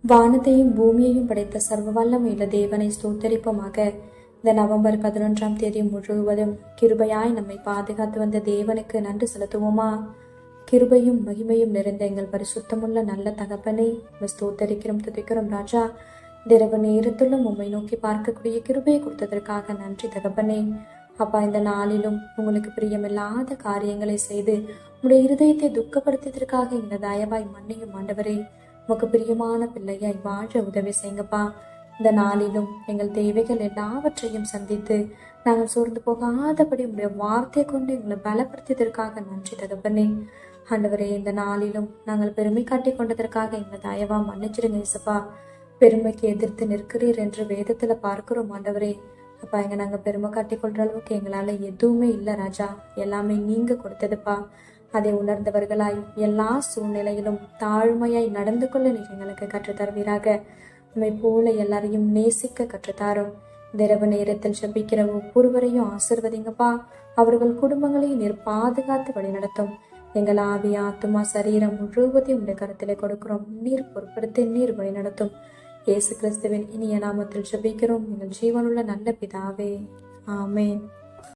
வானத்தையும் பூமியையும் படைத்த சர்வ வல்லமையுள்ள தேவனை ஸ்தோத்தரிப்போமாக. இந்த நவம்பர் 11ஆம் தேதி முழுவதும் கிருபையாய் நம்மை பாதுகாத்து வந்த தேவனுக்கு நன்றி செலுத்துவோமா? கிருபையும் மகிமையும் நிறைந்த எங்கள் பரிசுத்தமுள்ள நல்ல தகப்பனை ஸ்தோத்தரிக்கிறோம், துதிக்கிறோம் ராஜா. இரவு நேரத்திலும் உம்மை நோக்கி பார்க்கக்கூடிய கிருபையை கொடுத்ததற்காக நன்றி தகப்பனே. அப்பா, இந்த நாளிலும் உங்களுக்கு பிரியமில்லாத காரியங்களை செய்து உடைய இருதயத்தை துக்கப்படுத்தியதற்காக இந்த தயவாய் மன்னியும் ஆண்டவரே. உமக்கு பிரியமான பிள்ளையாய் வாழ உதவி செய்யுங்கப்பா. இந்த நாளிலும் எங்கள் தேவைகள் எல்லாவற்றையும் சந்தித்து நாங்கள் சோர்ந்து போகாதபடி உடைய வார்த்தையை கொண்டு எங்களை பலப்படுத்தியதற்காக நன்றி தகப்பனே. ஆண்டவரே, இந்த நாளிலும் நாங்கள் பெருமை காட்டி கொண்டதற்காக எங்களை தயவா மன்னிச்சிடுங்க இசப்பா. பெருமைக்கு எதிர்த்து நிற்கிறீர் என்று வேதத்துல பார்க்கிறோம் ஆண்டவரே. அப்பா, எங்க நாங்க பெருமை காட்டி கொள்ற அளவுக்கு எங்களால எதுவுமே இல்லை ராஜா, எல்லாமே நீங்க கொடுத்ததுப்பா. அதை உணர்ந்தவர்களாய் எல்லா சூழ்நிலையிலும் தாழ்மையாய் நடந்து கொள்ள நீர் எங்களுக்கு கற்றுத்தருவீராக. உண்மை போல எல்லாரையும் நேசிக்க கற்றுத்தாரும். இரவு நேரத்தில் ஜெபிக்கிற ஒவ்வொருவரையும் ஆசிர்வதிங்கப்பா. அவர்கள் குடும்பங்களையும் நீர் பாதுகாத்து வழி நடத்தும். எங்கள் ஆவி, ஆத்துமா, சரீரம் முழுவதையும் உடைய கருத்திலே கொடுக்கிறோம். நீர் பொறுப்படுத்தி நீர் வழி நடத்தும். இயேசு கிறிஸ்துவின் இனிய நாமத்தில் ஜெபிக்கிறோம் எங்கள் ஜீவனுள்ள நல்ல பிதாவே, ஆமேன்.